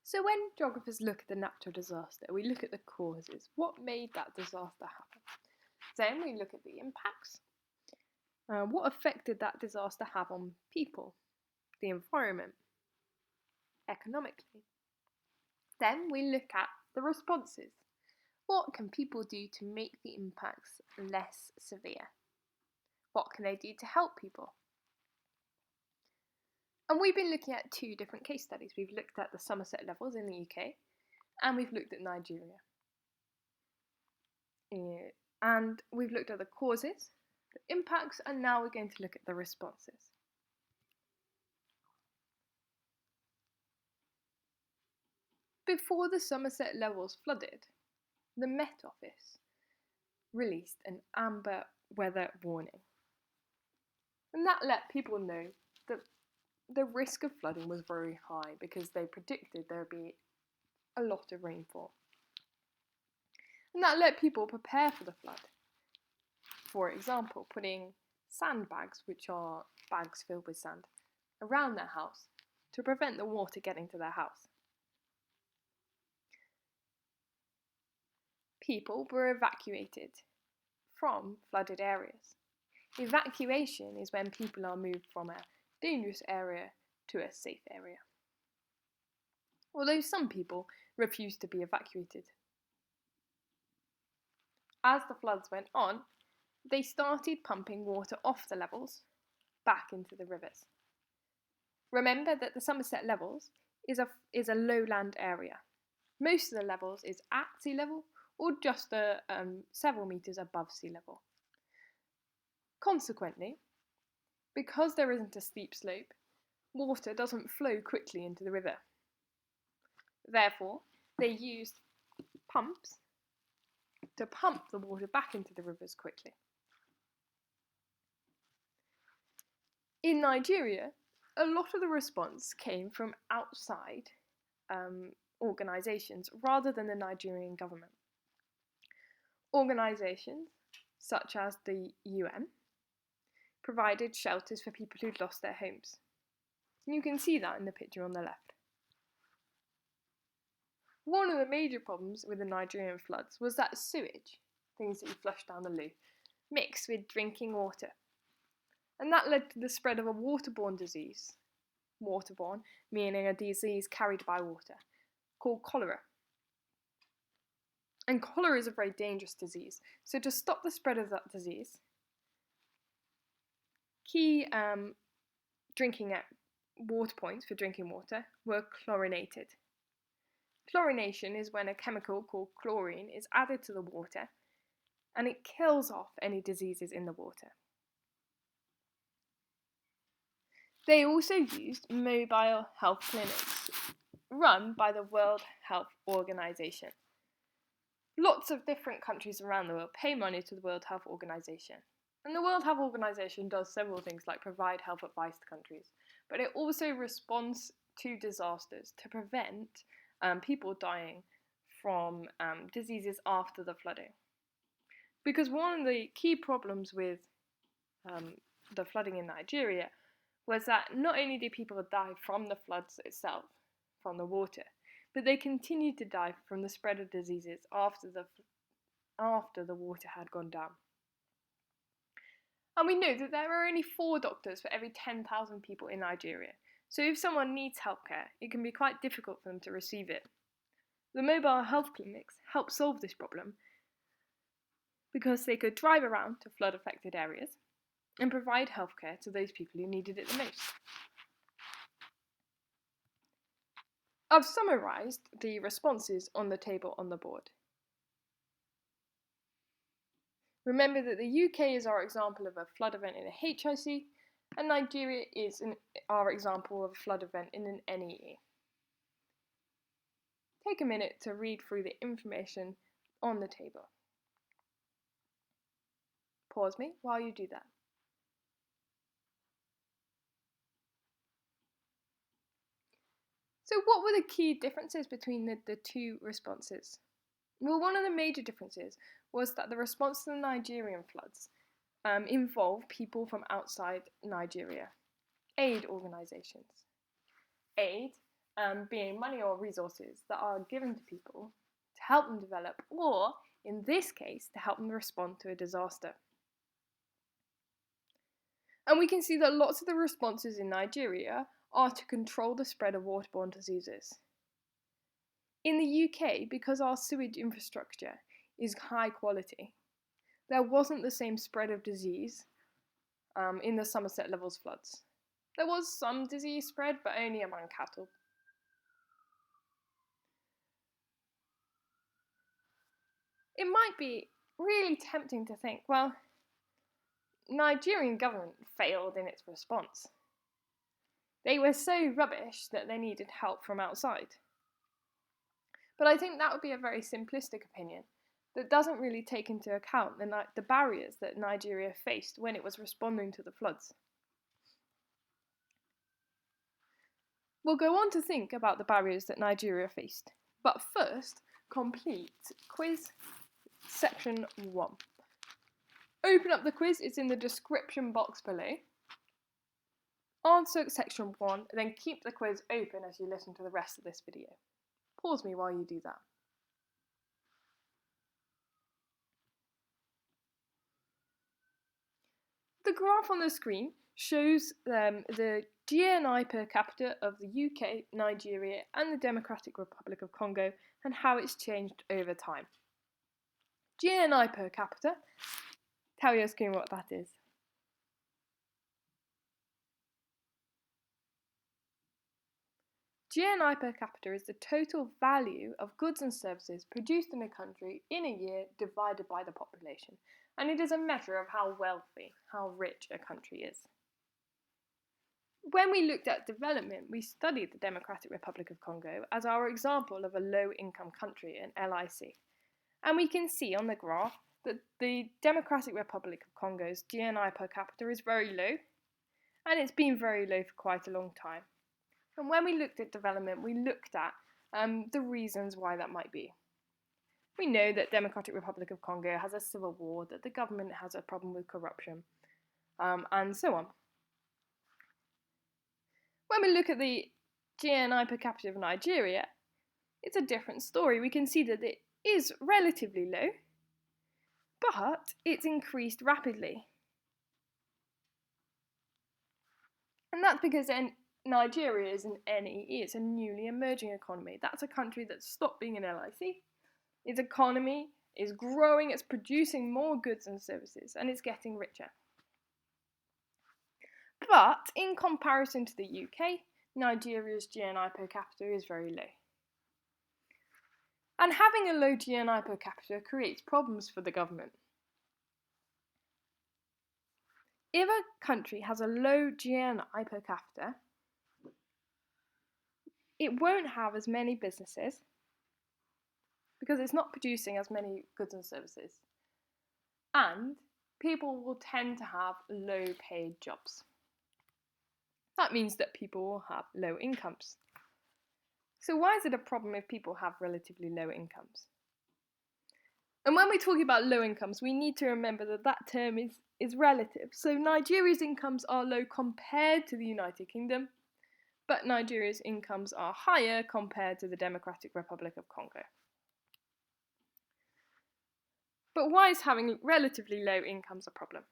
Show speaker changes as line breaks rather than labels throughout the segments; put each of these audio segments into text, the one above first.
So when geographers look at the natural disaster, we look at the causes. What made that disaster happen? Then we look at the impacts. What effect did that disaster have on people, the environment, economically? Then we look at the responses. What can people do to make the impacts less severe? What can they do to help people? And we've been looking at two different case studies. We've looked at the Somerset levels in the UK, and we've looked at Nigeria. And we've looked at the causes, the impacts, and now we're going to look at the responses. Before the Somerset levels flooded, the Met Office released an amber weather warning. And that let people know that the risk of flooding was very high because they predicted there would be a lot of rainfall. And that let people prepare for the flood. For example, putting sandbags, which are bags filled with sand, around their house to prevent the water getting to their house. People were evacuated from flooded areas. Evacuation is when people are moved from a dangerous area to a safe area. Although some people refused to be evacuated. As the floods went on, they started pumping water off the levels back into the rivers. Remember that the Somerset levels is a lowland area. Most of the levels is at sea level or just several metres above sea level. Consequently, because there isn't a steep slope, water doesn't flow quickly into the river. Therefore, they used pumps to pump the water back into the rivers quickly. In Nigeria, a lot of the response came from outside organisations rather than the Nigerian government. Organisations such as the UN provided shelters for people who'd lost their homes. And you can see that in the picture on the left. One of the major problems with the Nigerian floods was that sewage, things that you flush down the loo, mixed with drinking water. And that led to the spread of a waterborne disease, waterborne meaning a disease carried by water, called cholera. And cholera is a very dangerous disease. So to stop the spread of that disease, key drinking water points for drinking water were chlorinated. Chlorination is when a chemical called chlorine is added to the water and it kills off any diseases in the water. They also used mobile health clinics run by the World Health Organization. Lots of different countries around the world pay money to the World Health Organization. And the World Health Organization does several things like provide health advice to countries, but it also responds to disasters to prevent people dying from diseases after the flooding. Because one of the key problems with the flooding in Nigeria was that not only did people die from the floods itself, from the water, but they continued to die from the spread of diseases after the water had gone down. And we know that there are only 4 doctors for every 10,000 people in Nigeria. So if someone needs healthcare, it can be quite difficult for them to receive it. The mobile health clinics help solve this problem because they could drive around to flood-affected areas and provide healthcare to those people who needed it the most. I've summarised the responses on the table on the board. Remember that the UK is our example of a flood event in a HIC, and Nigeria is our example of a flood event in an NEE. Take a minute to read through the information on the table. Pause me while you do that. So what were the key differences between the two responses? Well, one of the major differences was that the response to the Nigerian floods involved people from outside Nigeria, aid organisations. Aid being money or resources that are given to people to help them develop, or in this case, to help them respond to a disaster. And we can see that lots of the responses in Nigeria are to control the spread of waterborne diseases. In the UK, because our sewage infrastructure is high quality, there wasn't the same spread of disease in the Somerset Levels floods. There was some disease spread, but only among cattle. It might be really tempting to think, well, Nigerian government failed in its response. They were so rubbish that they needed help from outside. But I think that would be a very simplistic opinion that doesn't really take into account the barriers that Nigeria faced when it was responding to the floods. We'll go on to think about the barriers that Nigeria faced, but first, complete quiz section 1. Open up the quiz, it's in the description box below. Answer section 1, then keep the quiz open as you listen to the rest of this video. Pause me while you do that. The graph on the screen shows the GNI per capita of the UK, Nigeria, and the Democratic Republic of Congo, and how it's changed over time. GNI per capita, tell your screen what that is. GNI per capita is the total value of goods and services produced in a country in a year divided by the population, and it is a measure of how wealthy, how rich a country is. When we looked at development, we studied the Democratic Republic of Congo as our example of a low-income country, an LIC. And we can see on the graph that the Democratic Republic of Congo's GNI per capita is very low, and it's been very low for quite a long time. And when we looked at development, we looked at the reasons why that might be. We know that Democratic Republic of Congo has a civil war, that the government has a problem with corruption, and so on. When we look at the GNI per capita of Nigeria, it's a different story. We can see that it is relatively low, but it's increased rapidly. And that's because Nigeria is an NEE, it's a newly emerging economy. That's a country that's stopped being an LIC. Its economy is growing, it's producing more goods and services, and it's getting richer. But in comparison to the UK, Nigeria's GNI per capita is very low. And having a low GNI per capita creates problems for the government. If a country has a low GNI per capita, it won't have as many businesses because it's not producing as many goods and services. And people will tend to have low paid jobs. That means that people will have low incomes. So why is it a problem if people have relatively low incomes? And when we're talking about low incomes, we need to remember that that term is relative. So Nigeria's incomes are low compared to the United Kingdom, but Nigeria's incomes are higher compared to the Democratic Republic of Congo. But why is having relatively low incomes a problem?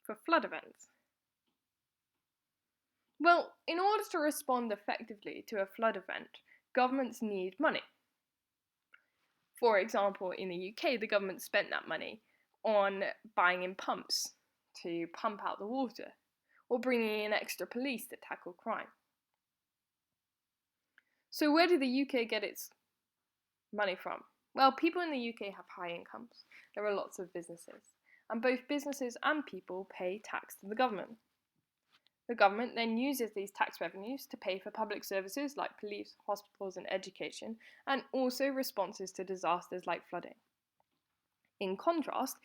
For flood events. Well, in order to respond effectively to a flood event, governments need money. For example, in the UK, the government spent that money on buying in pumps to pump out the water, or bringing in extra police to tackle crime. So where did the UK get its money from? Well, people in the UK have high incomes. There are lots of businesses, and both businesses and people pay tax to the government. The government then uses these tax revenues to pay for public services like police, hospitals and education, and also responses to disasters like flooding. In contrast,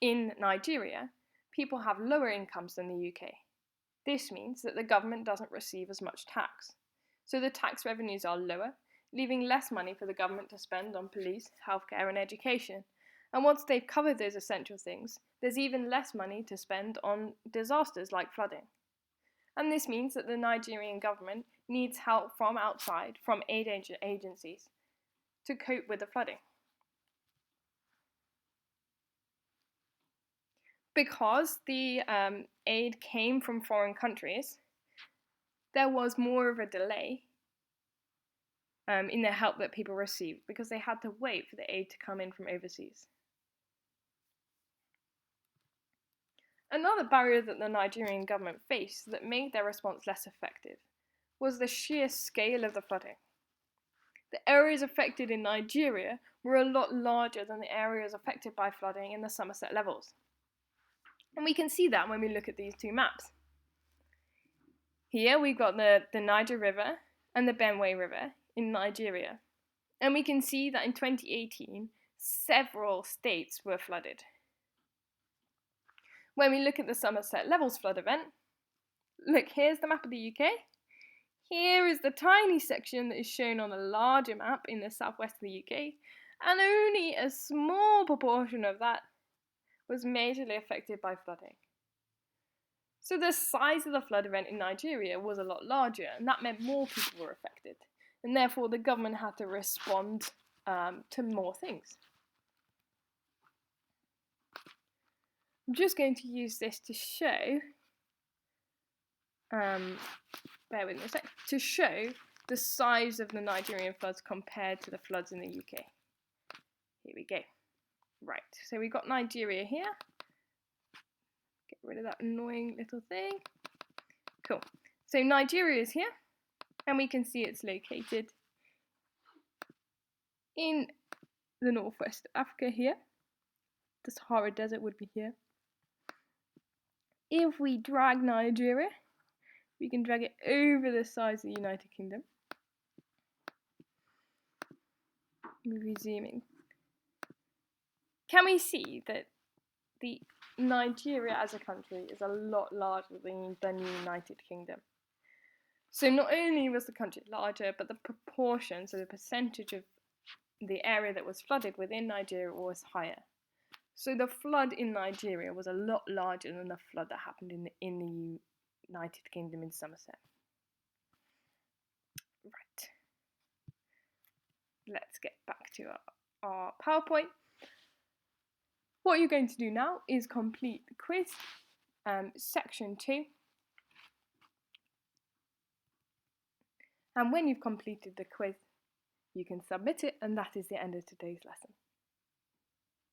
in Nigeria, people have lower incomes than the UK. This means that the government doesn't receive as much tax. So the tax revenues are lower, leaving less money for the government to spend on police, healthcare and education. And once they've covered those essential things, there's even less money to spend on disasters like flooding. And this means that the Nigerian government needs help from outside, from aid agencies, to cope with the flooding. Because the aid came from foreign countries, there was more of a delay in the help that people received because they had to wait for the aid to come in from overseas. Another barrier that the Nigerian government faced that made their response less effective was the sheer scale of the flooding. The areas affected in Nigeria were a lot larger than the areas affected by flooding in the Somerset levels. And we can see that when we look at these two maps. Here we've got the Niger River and the Benue River in Nigeria. And we can see that in 2018, several states were flooded. When we look at the Somerset Levels flood event, look, here's the map of the UK. Here is the tiny section that is shown on a larger map in the southwest of the UK, and only a small proportion of that was majorly affected by flooding. So the size of the flood event in Nigeria was a lot larger, and that meant more people were affected, and therefore the government had to respond to more things. I'm just going to use this to show, bear with me a sec, to show the size of the Nigerian floods compared to the floods in the UK. Here we go. Right, so we've got Nigeria here. Get rid of that annoying little thing. Cool. So Nigeria is here, and we can see it's located in the northwest of Africa here. The Sahara Desert would be here. If we drag Nigeria, we can drag it over the size of the United Kingdom. Resuming. Can we see that the Nigeria as a country is a lot larger than the United Kingdom? So not only was the country larger, but the proportion, so the percentage of the area that was flooded within Nigeria was higher. So the flood in Nigeria was a lot larger than the flood that happened in the United Kingdom in Somerset. Right. Let's get back to our PowerPoint. What you're going to do now is complete the quiz, section 2. And when you've completed the quiz, you can submit it, and that is the end of today's lesson.